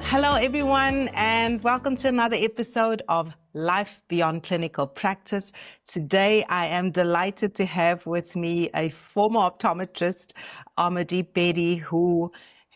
Hello, everyone, and welcome to another episode of Life Beyond Clinical Practice. Today, I am delighted to have with me a former optometrist, Amardeep Bedi, who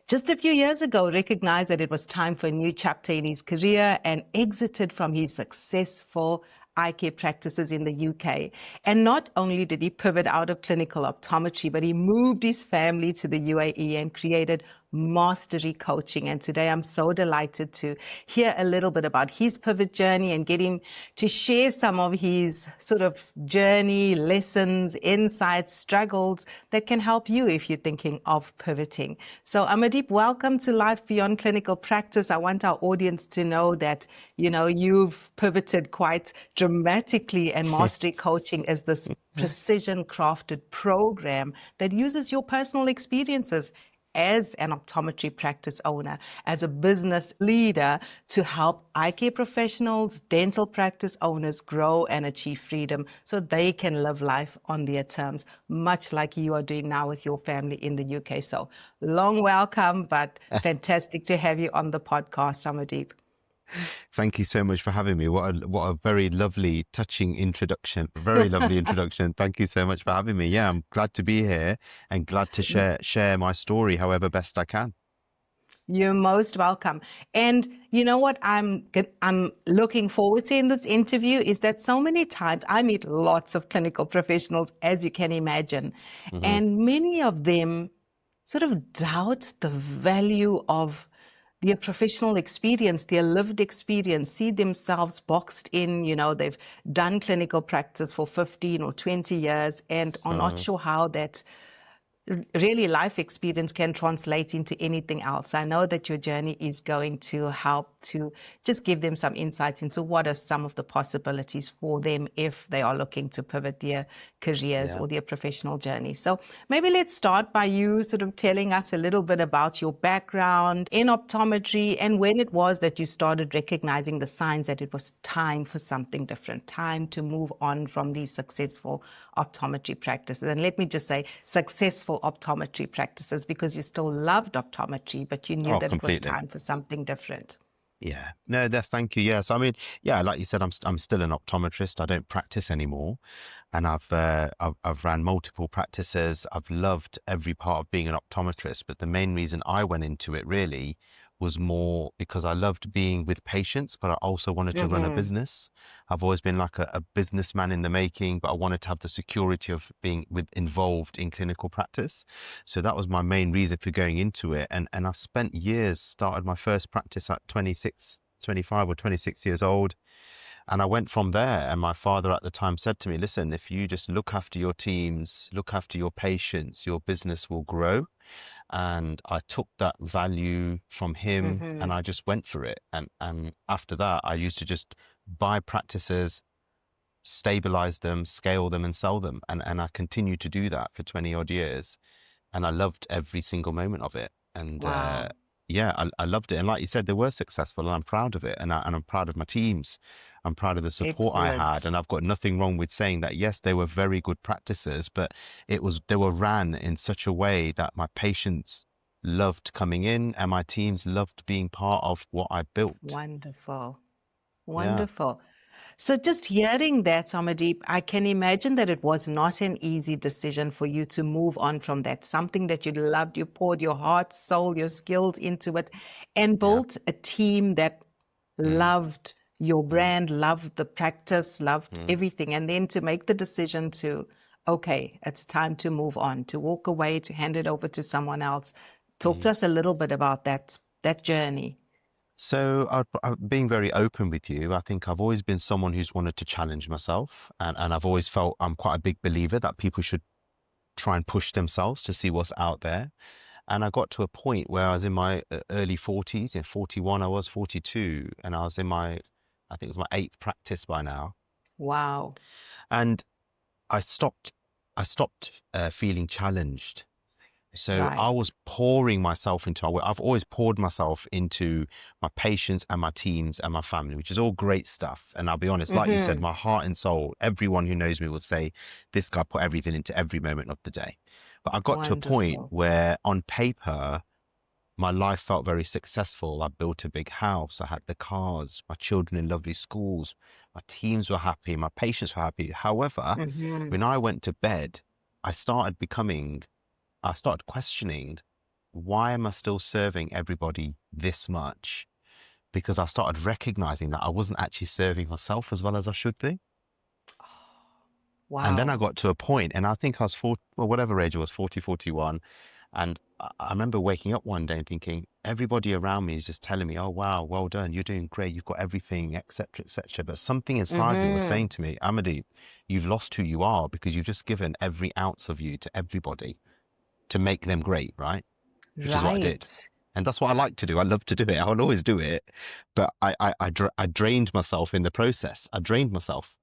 just a few years ago recognized that it was time for a new chapter in his career and exited from his successful eye care practices in the UK. And not only did he pivot out of clinical optometry, but he moved his family to the UAE and created mastery coaching. And today I'm so delighted to hear a little bit about his pivot journey and get him to share some of his sort of journey, lessons, insights, struggles that can help you if you're thinking of pivoting. So Amardeep, welcome to Life Beyond Clinical Practice. I want our audience to know that, you've pivoted quite dramatically, and mastery coaching is this precision crafted program that uses your personal experiences as an optometry practice owner, as a business leader, to help eye care professionals, dental practice owners grow and achieve freedom so they can live life on their terms, much like you are doing now with your family in the UK. So long welcome, but fantastic to have you on the podcast, Amardeep. Thank you so much for having me. What a very lovely, touching introduction. Very lovely introduction. Thank you so much for having me. Yeah, I'm glad to be here and glad to share my story however best I can. You're most welcome. And you know what I'm looking forward to in this interview is that so many times I meet lots of clinical professionals, as you can imagine, and many of them sort of doubt the value of their professional experience, their lived experience, see themselves boxed in, they've done clinical practice for 15 or 20 years and are not sure how that really life experience can translate into anything else. I know that your journey is going to help to just give them some insights into what are some of the possibilities for them if they are looking to pivot their careers or their professional journey. So maybe let's start by you sort of telling us a little bit about your background in optometry and when it was that you started recognizing the signs that it was time for something different, time to move on from these successful optometry practices. And let me just say successful optometry practices, because you still loved optometry, but you knew that Completely. it was time for something different. Yeah, no, thank you. Yes, I mean, yeah, like you said, I'm still an optometrist. I don't practice anymore, and I've ran multiple practices. I've loved every part of being an optometrist, but the main reason I went into it really was more because I loved being with patients, but I also wanted to run a business. I've always been like a businessman in the making, but I wanted to have the security of being involved in clinical practice. So that was my main reason for going into it. And I spent years, started my first practice at 25 or 26 years old. And I went from there. And my father at the time said to me, listen, if you just look after your teams, look after your patients, your business will grow. And I took that value from him and I just went for it. And after that, I used to just buy practices, stabilize them, scale them and sell them. And I continued to do that for 20 odd years. And I loved every single moment of it. And Wow. I loved it. And like you said, they were successful and I'm proud of it. And I'm proud of my teams. I'm proud of the support I Excellent. had. And I've got nothing wrong with saying that, yes, they were very good practices, but they were ran in such a way that my patients loved coming in and my teams loved being part of what I built. Wonderful. Yeah. Wonderful. So just hearing that, Amardeep, I can imagine that it was not an easy decision for you to move on from that, something that you loved, you poured your heart, soul, your skills into it, and Yeah. built a team that loved your brand, loved the practice, loved everything. And then to make the decision to, okay, it's time to move on, to walk away, to hand it over to someone else. Talk to us a little bit about that journey. So being very open with you, I think I've always been someone who's wanted to challenge myself. And I've always felt I'm quite a big believer that people should try and push themselves to see what's out there. And I got to a point where I was in my early 40s, 41, I was 42, and I was in I think it was my 8th practice by now. Wow. And I stopped feeling challenged. So I Right. was pouring myself I've always poured myself into my patients and my teams and my family, which is all great stuff. And I'll be honest, like you said, my heart and soul, everyone who knows me would say, this guy put everything into every moment of the day. But I got to a point Wonderful. where on paper, My life felt very successful. I built a big house. I had the cars, my children in lovely schools. My teams were happy. My patients were happy. However, Mm-hmm. when I went to bed, I started questioning, why am I still serving everybody this much? Because I started recognizing that I wasn't actually serving myself as well as I should be. And then I Wow. got to a point, and I think I was whatever age I was, 40, 41. And I remember waking up one day and thinking, everybody around me is just telling me, oh, wow, well done. You're doing great. You've got everything, etc., etc. But something inside me was Mm-hmm. saying to me, Amardeep, you've lost who you are because you've just given every ounce of you to everybody to make them great, right? Which is what I did. Right. And that's what I like to do. I love to do it. I will always do it. But I drained myself in the process. I drained myself.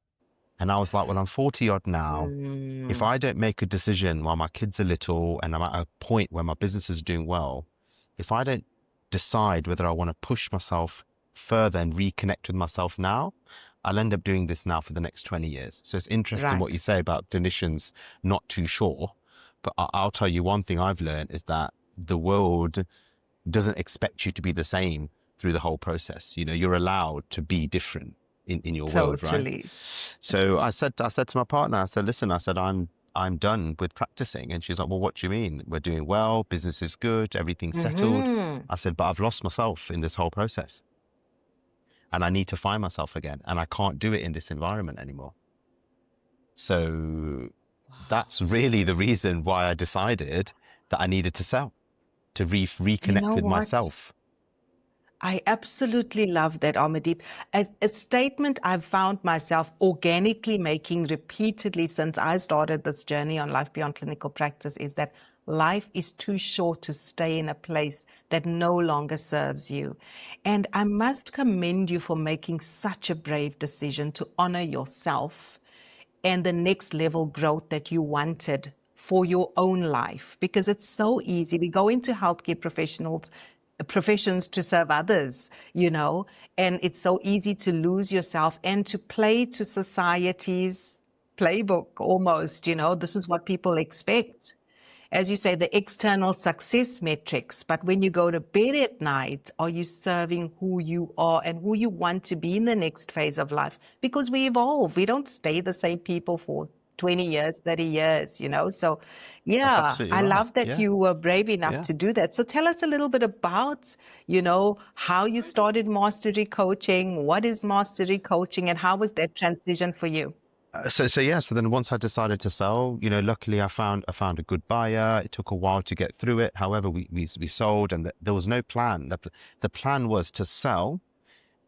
And I was like, well, I'm 40 odd now. If Mm. I don't make a decision while my kids are little and I'm at a point where my business is doing well, if I don't decide whether I want to push myself further and reconnect with myself now, I'll end up doing this now for the next 20 years. So it's interesting what you Right. say about clinicians not too sure. But I'll tell you one thing I've learned is that the world doesn't expect you to be the same through the whole process. You know, you're allowed to be different in your world, right? Totally. So I said to my partner, I said, listen, I said, I'm done with practicing. And she's like, well, what do you mean? We're doing well, business is good, everything's settled. Mm-hmm. I said, but I've lost myself in this whole process and I need to find myself again. And I can't do it in this environment anymore. So Wow. that's really the reason why I decided that I needed to sell, to You reconnect know with what? myself. I absolutely love that, Amardeep. A statement I've found myself organically making repeatedly since I started this journey on Life Beyond Clinical Practice is that life is too short to stay in a place that no longer serves you. And I must commend you for making such a brave decision to honor yourself and the next level growth that you wanted for your own life, because it's so easy. We go into healthcare professions to serve others, and it's so easy to lose yourself and to play to society's playbook almost. This is what people expect, as you say, the external success metrics. But when you go to bed at night, are you serving who you are and who you want to be in the next phase of life? Because we evolve. We don't stay the same people for 20 years, 30 years. So, That's yeah, absolutely I right. love that Yeah. you were brave enough Yeah. to do that. So tell us a little bit about, how you started mastery coaching. What is mastery coaching and how was that transition for you? So yeah. So then once I decided to sell, luckily I found a good buyer. It took a while to get through it. However, we sold, and there was no plan. The plan was to sell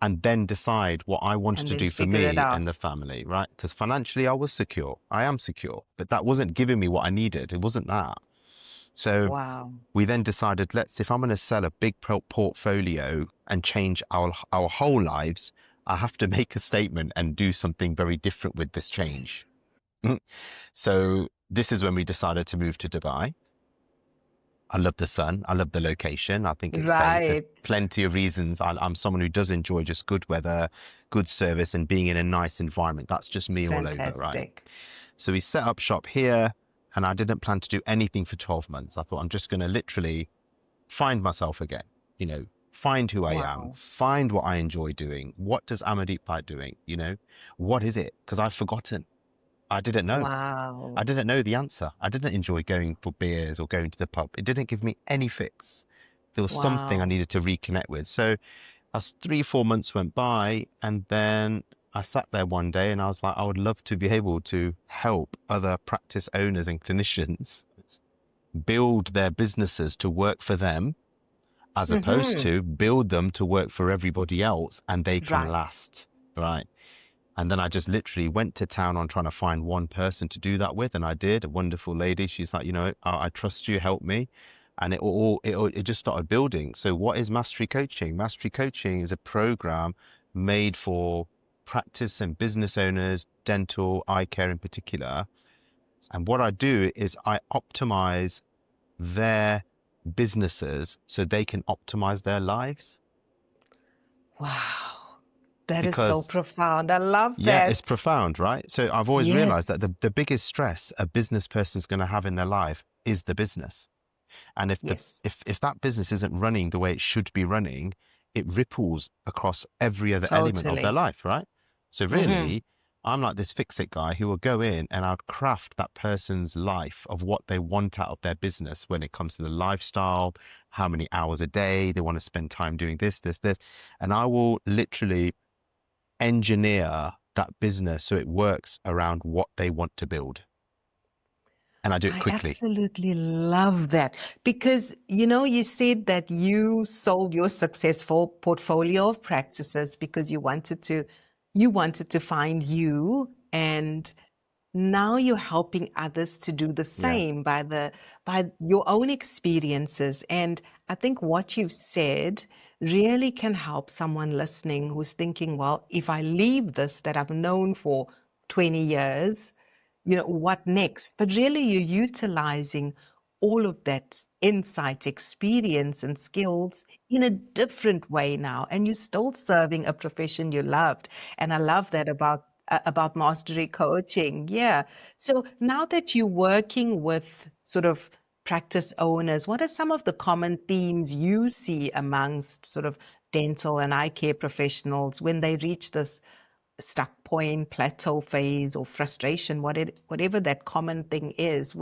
and then decide what I wanted And to then do for figure it me and the out. family, right? Because financially I was secure. I am secure, but that wasn't giving me what I needed. It wasn't that. So Wow. we then decided, if I'm going to sell a big portfolio and change our whole lives, I have to make a statement and do something very different with this change. So this is when we decided to move to Dubai. I love the sun. I love the location. I think it's safe. There's Right. plenty of reasons. I'm someone who does enjoy just good weather, good service, and being in a nice environment. That's just me all over, right? Fantastic. So we set up shop here, and I didn't plan to do anything for 12 months. I thought I'm just going to literally find myself again, find who I am, Wow. find what I enjoy doing. What does Amardeep like doing? What is it? Because I've forgotten. I didn't know. I Wow. didn't know the answer. I didn't enjoy going for beers or going to the pub. It didn't give me any fix. There was something I Wow. needed to reconnect with. So as 3, 4 months went by, and then I sat there one day and I was like, I would love to be able to help other practice owners and clinicians build their businesses to work for them, as opposed Mm-hmm. to build them to work for everybody else and they can Right. last, right? And then I just literally went to town on trying to find one person to do that with. And I did. A wonderful lady. She's like, I trust you, help me. And it just started building. So what is Mastery Coaching? Mastery Coaching is a program made for practice and business owners, dental, eye care in particular. And what I do is I optimize their businesses so they can optimize their lives. Wow. That is so Because profound. I love yeah, it's that. profound, right? So I've always realized Yes. that the biggest stress a business person is going to have in their life is the business. And Yes, if that business isn't running the way it should be running, it ripples across every other element of their totally. life, right? So Hmm. really, I'm like this fix-it guy who will go in and I'd craft that person's life of what they want out of their business when it comes to the lifestyle, how many hours a day they want to spend time doing this. And I will literally engineer that business so it works around what they want to build. And I do it I quickly. absolutely love that because, you said that you sold your successful portfolio of practices because you wanted to find you, and now you're helping others to do the Yeah. same by your own experiences. And I think what you've said really can help someone listening who's thinking, well, if I leave this that I've known for 20 years, what next? But really, you're utilizing all of that insight, experience, and skills in a different way now, and you're still serving a profession you loved. And I love that about mastery coaching. Yeah. So now that you're working with sort of practice owners, what are some of the common themes you see amongst sort of dental and eye care professionals when they reach this stuck point, plateau phase, or frustration, whatever that common thing is?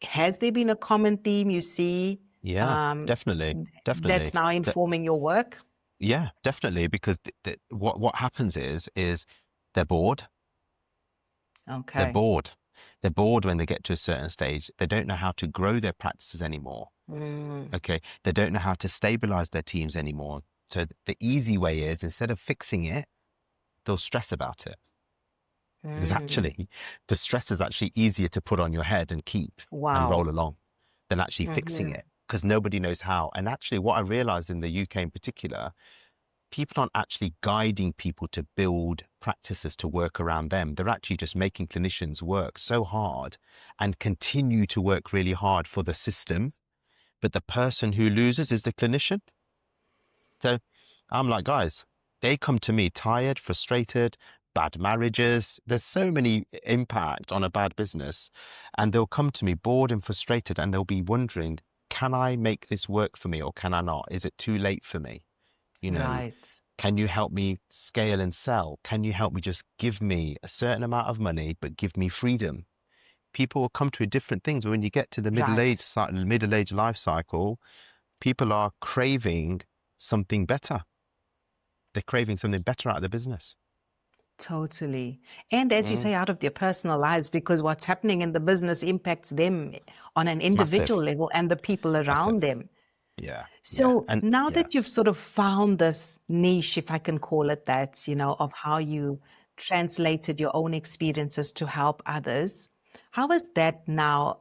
Has there been a common theme you see Yeah, um, definitely. Definitely. that's now That, informing your work? yeah, definitely. Because what happens is they're bored. They're Okay. bored. They're bored when they get to a certain stage. They don't know how to grow their practices anymore. Mm, Okay. They don't know how to stabilize their teams anymore. So the easy way is instead of fixing it, they'll stress about it. Because mm. actually, the stress is actually easier to put on your head and keep and roll Wow. along than actually fixing Hmm. it because nobody knows how. And actually, what I realized in the UK in particular, people aren't actually guiding people to build practices to work around them. They're actually just making clinicians work so hard and continue to work really hard for the system. But the person who loses is the clinician. So I'm like, guys, they come to me tired, frustrated, bad marriages. There's so many impact on a bad business. And they'll come to me bored and frustrated and they'll be wondering, can I make this work for me or can I not? Is it too late for me? You know, Right. can you help me scale and sell? Can you help me just give me a certain amount of money, but give me freedom? People will come to different things. But when you get to the Right. middle age life cycle, people are craving something better. They're craving something better out of the business. Totally. And as you Mm, say, out of their personal lives, because what's happening in the business impacts them on an individual massive, level and the people massive. around them. Yeah, yeah, So and now yeah. that you've sort of found this niche, if I can call it that, of how you translated your own experiences to help others, how has that now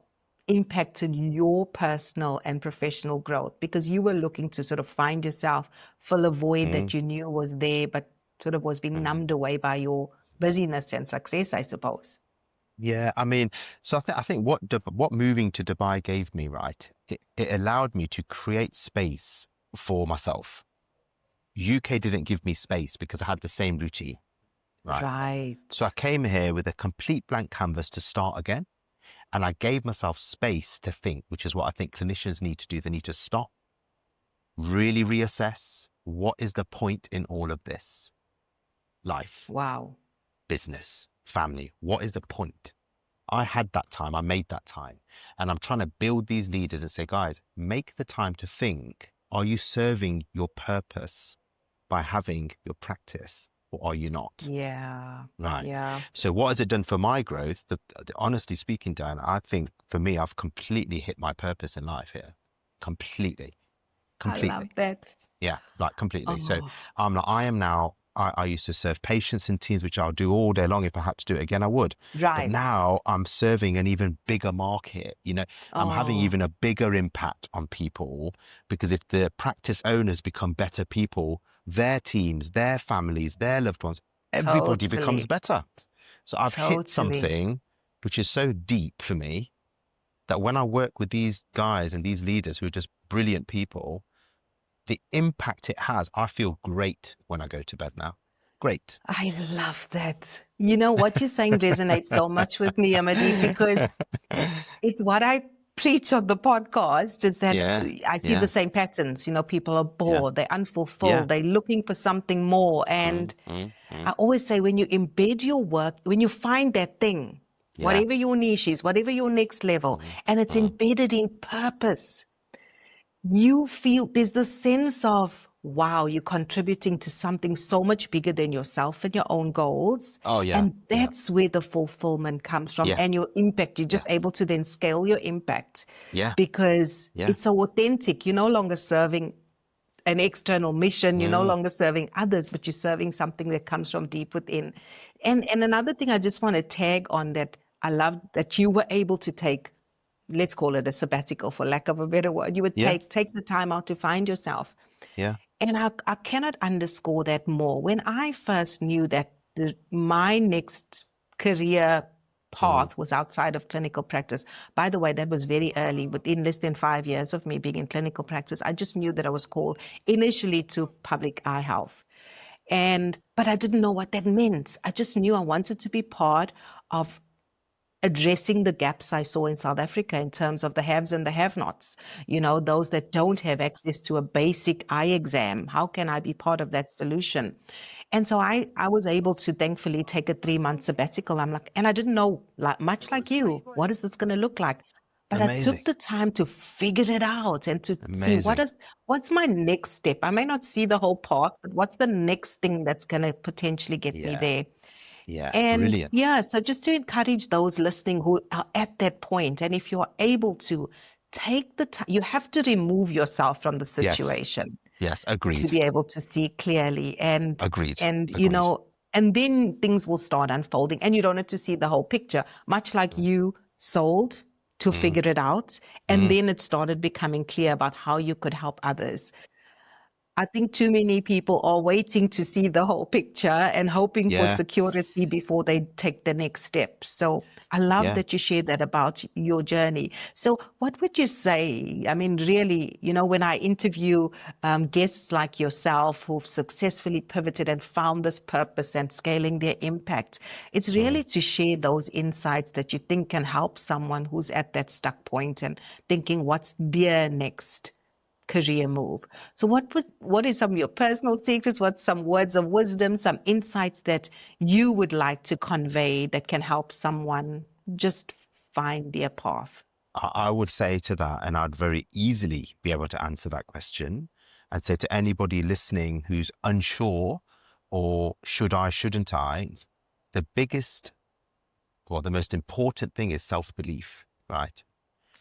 impacted your personal and professional growth? Because you were looking to sort of find yourself, fill a void Mm, that you knew was there, but sort of was being mm. numbed away by your busyness and success, I suppose. Yeah, I mean, so I think what moving to Dubai gave me, right? It allowed me to create space for myself. UK didn't give me space because I had the same routine, right? So I Right. came here with a complete blank canvas to start again, and I gave myself space to think, which is what I think clinicians need to do. They need to stop, really reassess what is the point in all of this? Life, Wow. business, family. What is the point? I had that time. I made that time. And I'm trying to build these leaders and say, guys, make the time to think. Are you serving your purpose by having your practice or are you not? Yeah. Right. Yeah. So what has it done for my growth? Honestly speaking, Diane, I think for me, I've completely hit my purpose in life here. Completely, I love completely. that. Yeah, like completely. So Oh, I am now, I used to serve patients in teams, which I'll do all day long. If I had to do it again, I would. But right. now I'm serving an even bigger market. I'm having Oh, even a bigger impact on people because if the practice owners become better people, their teams, their families, their loved ones, everybody becomes totally. better. So I've hit Totally. something which is so deep for me that when I work with these guys and these leaders who are just brilliant people, the impact it has, I feel great when I go to bed now. Great. I love that. What you're saying resonates so much with me, Amardeep, because it's what I preach on the podcast is that Yeah. I see the same patterns. People are Yeah. bored, they're Yeah. unfulfilled, they're looking for something more. And I always say, when you embed your work, when you find that thing, Yeah. whatever your niche is, whatever your next level, and it's embedded in purpose, you feel there's this sense of, wow, you're contributing to something so much bigger than yourself and your own goals. Oh, yeah. And that's where the fulfillment comes from, Yeah. and your impact. You're Yeah. just able to then scale your impact Yeah. because Yeah. it's so authentic. You're no longer serving an external mission. You're no longer serving others, but you're serving something that comes from deep within. And another thing I just want to tag on, that I love that you were able to take, let's call it a sabbatical for lack of a better word. You would Yeah. take the time out to find yourself. Yeah. And I cannot underscore that more. When I first knew that my next career path was outside of clinical practice, by the way, that was very early, within less than 5 years of me being in clinical practice. I just knew that I was called initially to public eye health. But I didn't know what that meant. I just knew I wanted to be part of addressing the gaps I saw in South Africa in terms of the haves and the have-nots, those that don't have access to a basic eye exam. How can I be part of that solution? And so I was able to thankfully take a 3-month sabbatical. And I didn't know, much like you, what is this going to look like? But I took the time to figure it out and to see what's my next step. I may not see the whole path, but what's the next thing that's going to potentially get me there? Yeah. And Brilliant. so just to encourage those listening who are at that point, and if you're able to take the time, you have to remove yourself from the situation Yes. to Agreed. be able to see clearly. And Agreed. and then things will start unfolding, and you don't have to see the whole picture, much like you sold to figure it out. And then it started becoming clear about how you could help others. I think too many people are waiting to see the whole picture and hoping for security before they take the next step. So I love that you shared that about your journey. So what would you say? I mean, really, when I interview guests like yourself who've successfully pivoted and found this purpose and scaling their impact, it's really to share those insights that you think can help someone who's at that stuck point and thinking, what's their next career move? So what is some of your personal secrets? What's some words of wisdom, some insights that you would like to convey that can help someone just find their path? I would say to that, and I'd very easily be able to answer that question, and say to anybody listening who's unsure or should I, shouldn't I, the most important thing is self-belief, right?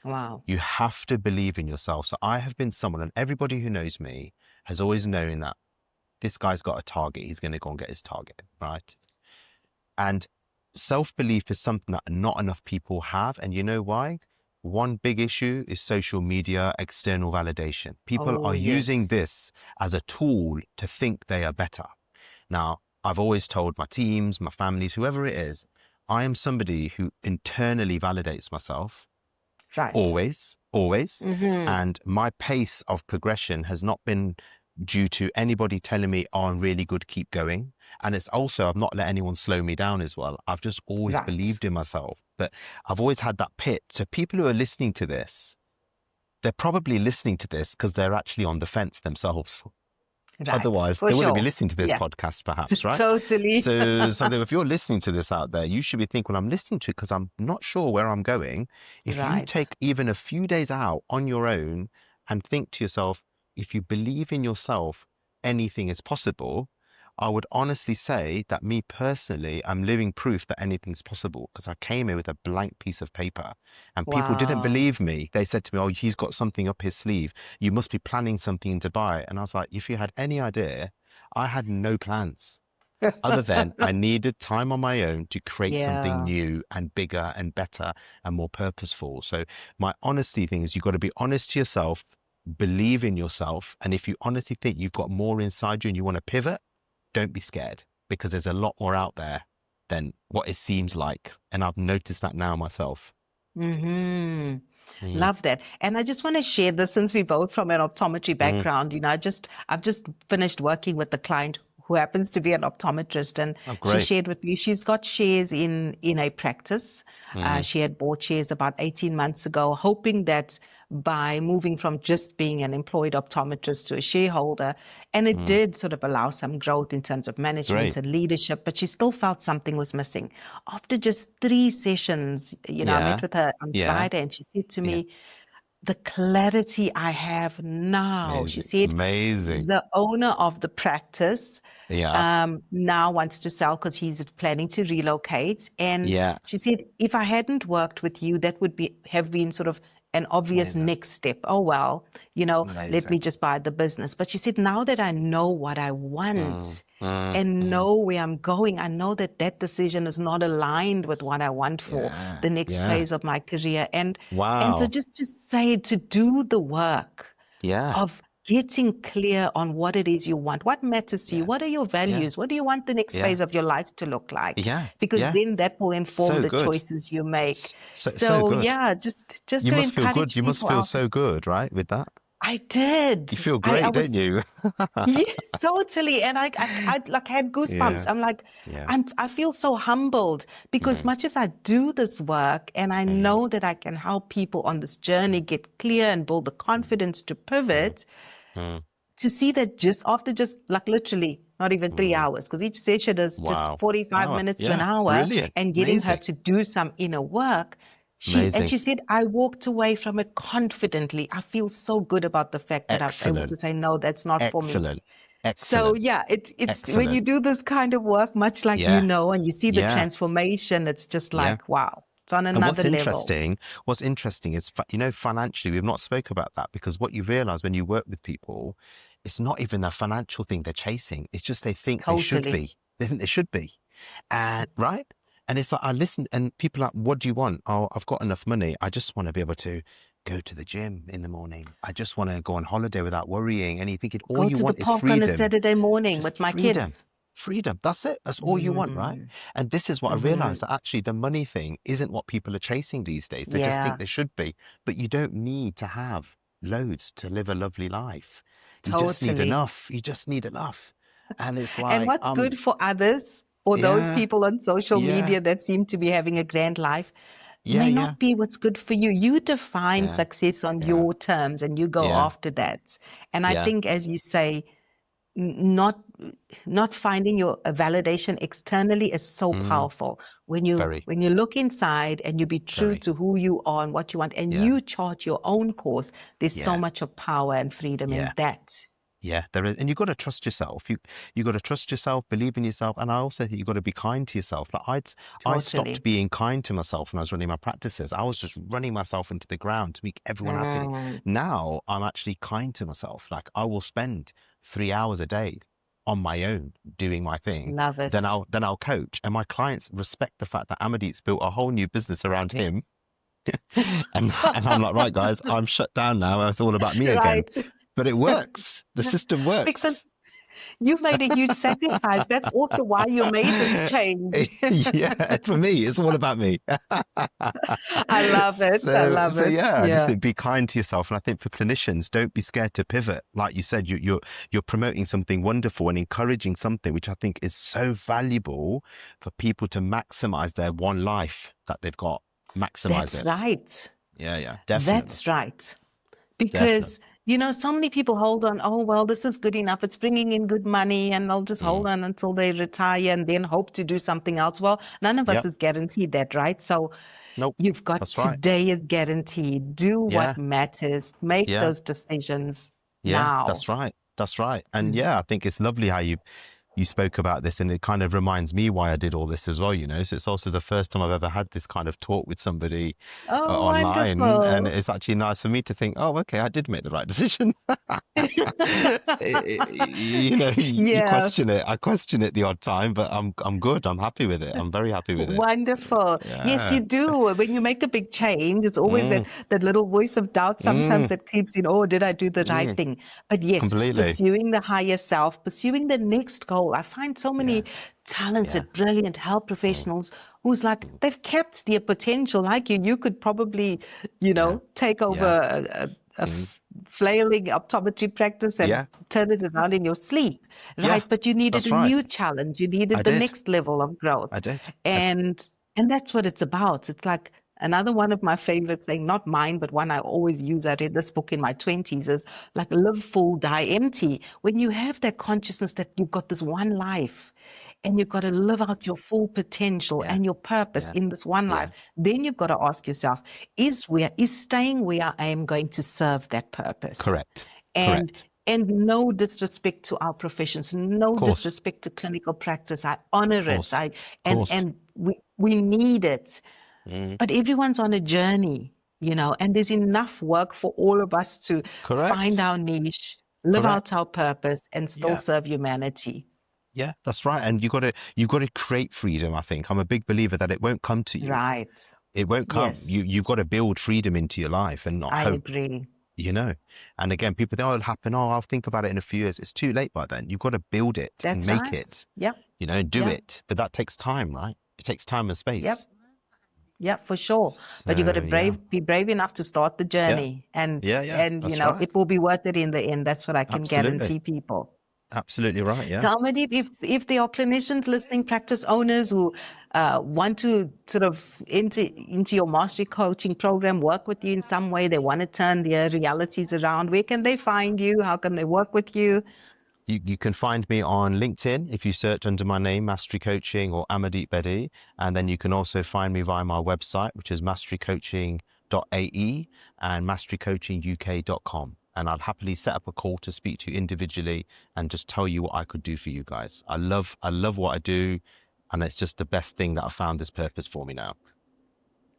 Wow. You have to believe in yourself. So I have been someone, and everybody who knows me has always known that this guy's got a target. He's going to go and get his target, right? And self-belief is something that not enough people have. And you know why? One big issue is social media, external validation. People are using this as a tool to think they are better. Now, I've always told my teams, my families, whoever it is, I am somebody who internally validates myself. Right. Always. And my pace of progression has not been due to anybody telling me, oh, I'm really good, keep going. And it's also, I've not let anyone slow me down as well. I've just always believed in myself. But I've always had that pit. So people who are listening to this, they're probably listening to this because they're actually on the fence themselves. Right. Otherwise, they wouldn't be listening to this podcast, perhaps, right? Totally. So if you're listening to this out there, you should be thinking, well, I'm listening to it because I'm not sure where I'm going. If you take even a few days out on your own and think to yourself, if you believe in yourself, anything is possible. I would honestly say that me personally, I'm living proof that anything's possible because I came here with a blank piece of paper and people didn't believe me. They said to me, oh, he's got something up his sleeve. You must be planning something in Dubai. And I was like, if you had any idea, I had no plans other than I needed time on my own to create something new and bigger and better and more purposeful. So my honesty thing is you've got to be honest to yourself, believe in yourself. And if you honestly think you've got more inside you and you want to pivot, don't be scared because there's a lot more out there than what it seems like. And I've noticed that now myself. Love that. And I just want to share this since we're both from an optometry background. I've just finished working with the client who happens to be an optometrist, and Oh, she great. shared with me she's got shares in a practice. Mm, She had bought shares about 18 months ago, hoping that by moving from just being an employed optometrist to a shareholder, and it mm, did sort of allow some growth in terms of management great. and leadership, but she still felt something was missing. After just 3 sessions, I met Yeah. with her on Yeah. Friday, and she said to Yeah. me, the clarity I have now. She Amazing. said Amazing. the owner of the practice Yeah. now wants to sell because he's planning to relocate. And Yeah. she said, if I hadn't worked with you, that would have been sort of an obvious Amazing. next step. Oh, well, let Amazing. me just buy the business. But she said, now that I know what I Mm, want mm, and mm. know where I'm going, I know that that decision is not aligned with what I want for Yeah. the next Yeah. phase of my career. And so Wow. just say to do the work Yeah. of getting clear on what it is you want, what matters to you, Yeah. what are your Yeah. values, what do you want the next Yeah. phase of your life to look like? Yeah. Because Yeah. then that will inform So the good. choices you make. So So good. yeah, just You to must feel good. encourage You must people feel out. so good, right? With that. I did. You feel I great, don't was you? Yes, totally. And I like had goosebumps. Yeah. I'm like, Yeah. I feel so humbled because Mm, much as I do this work and I mm, know that I can help people on this journey get clear and build the mm, confidence to mm, pivot, mm, to see that just after just like literally not even three mm. hours, because each session is just Wow. 45 Hour. minutes to an Yeah. hour, Brilliant. and getting her Amazing. to do some inner work. Amazing. She said, I walked away from it confidently. I feel so good about the fact that I was able to Excellent. say, no, that's not for me. Excellent. So Excellent. yeah, it's when you Excellent. do this kind of work, much like Yeah. and you see the Yeah. transformation, it's just Yeah. like, wow, it's on And another level. what's interesting is, financially, we've not spoke about that, because what you realize when you work with people, it's not even a financial thing they're chasing. It's just they think they should Totally. be. They think they should be. And right. And it's like, I listen, and people are like, what do you want? Oh, I've got enough money. I just want to be able to go to the gym in the morning. I just want to go on holiday without worrying. And you're thinking, all Go you to the want is park on a freedom. Saturday morning Just with my freedom. kids. Freedom. That's it. That's all you want, right? Mm, And this is what I realized, hmm that actually the money thing isn't what people are chasing these days. They just think Yeah, they should be. But you don't need to have loads to live a lovely life. You just need totally. enough. You just need enough. And it's And like, what's good for others or those yeah, people on social yeah, media that seem to be having a grand life yeah, may yeah, not be what's good for you. You define yeah, success on yeah, your terms and you go yeah, after that. And I yeah. think, as you say, not finding your validation externally is so Mm, powerful. very, When you look inside and you be true very. to who you are and what you want, and Yeah, you chart your own course, there's so yeah, much of power and freedom yeah. in that. Yeah, there is, and you got to trust yourself. You got to trust yourself, believe in yourself, and I also think you got to be kind to yourself. Like I stopped Totally. being kind to myself when I was running my practices. I was just running myself into the ground to make everyone happy. Mm, Now I'm actually kind to myself. Like, I will spend 3 hours a day on my own doing my thing. love it. Then I'll coach, and my clients respect the fact that Amardeep's built a whole new business around him. And I'm like, right, guys, I'm shut down now. It's all about me again. Right. But it works. The system Because works. you made a huge sacrifice. That's also why you made this change. Yeah, for me, it's all about me. I love it. I love So it. yeah, just Yeah. to be kind to yourself. And I think for clinicians, don't be scared to pivot. Like you said, you're promoting something wonderful and encouraging something which I think is so valuable for people to maximize their one life that they've got. Maximize That's it. right. Yeah, yeah, definitely, That's right. Because, definitely. so many people hold on, oh, well, this is good enough. It's bringing in good money, and they'll just hold Mm. on until they retire and then hope to do something else. Well, none of us Yep. is guaranteed that, right? So Nope. you've got That's right. today is guaranteed. Do what Yeah. matters. Make Yeah. those decisions Yeah. now. That's right. That's right. And Mm. yeah, I think it's lovely how you spoke about this, and it kind of reminds me why I did all this as well, so it's also the first time I've ever had this kind of talk with somebody Oh, online, and wonderful. it's actually nice for me to think, oh, okay, I did make the right decision. You Yeah. question it. I question it the odd time, but I'm good. I'm happy with it. I'm very happy with it. Wonderful. Yes, Yeah. you do. When you make a big change, it's always Mm, that little voice of doubt sometimes mm, that creeps in. Oh, did I do the right mm, thing? But yes, completely. pursuing the higher self, pursuing the next goal. I find so Yeah. many Yeah. talented, brilliant health Mm, professionals who's like they've kept their potential. Like you could probably, yeah. take over Yeah. flailing optometry practice and Yeah, turn it around in your sleep, yeah, right? But you needed that's a right. new challenge. You I needed the did. next level of growth. I did. And that's what it's about. It's like another one of my favorite things, not mine, but one I always use. I read this book in my 20s, is like live full, die empty. When you have that consciousness that you've got this one life and you've got to live out your full potential Yeah, and your purpose yeah, in this one yeah. life, then you've got to ask yourself, is staying where I am going to serve that purpose? Correct. And Correct. and no disrespect to our professions, no Of course. disrespect to clinical practice. I honor Of it. course. Of course. And we need it. Mm, But everyone's on a journey, and there's enough work for all of us to find correct. our niche, live out Correct. our purpose, and still Yeah. serve humanity. Yeah, that's right. And you've got to create freedom, I think. I'm a big believer that it won't come to you. Right. It won't come. Yes, You've got to build freedom into your life and not I hope, agree. And again, people think, oh, it'll happen. Oh, I'll think about it in a few years. It's too late by then. You've got to build it and That's make right. it, Yep. And do Yep. it. But that takes time, right? It takes time and space. Yep. Yep, for sure. But you got to Yeah. be brave enough to start the journey, and Yeah. That's right. it will be worth it in the end. That's what I can Absolutely. guarantee people. Absolutely right. Yeah. So, Amardeep, if there are clinicians listening, practice owners who want to sort of into your mastery coaching program, work with you in some way, they want to turn their realities around, where can they find you? How can they work with you? You can find me on LinkedIn if you search under my name, Mastery Coaching or Amardeep Bedi. And then you can also find me via my website, which is masterycoaching.ae and masterycoachinguk.com. And I'll happily set up a call to speak to you individually and just tell you what I could do for you guys. I love what I do. And it's just the best thing that I found this purpose for me now.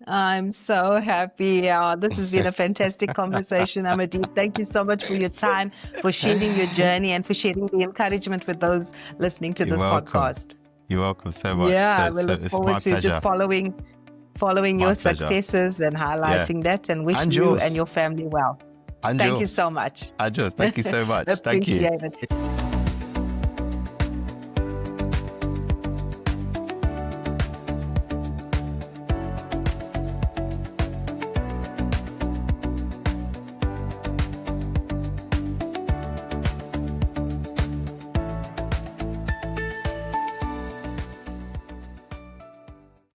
I'm so happy. This has been a fantastic conversation, Amardeep. Thank you so much for your time, for sharing your journey, and for sharing the encouragement with those listening to this podcast. You're welcome so much. Yeah, So we look it's forward my to pleasure. just following My your pleasure. successes and highlighting that, and wish And you yours. and your family well. And Thank you yours. so much. And yours. Thank you so much. Thank you. Appreciate it.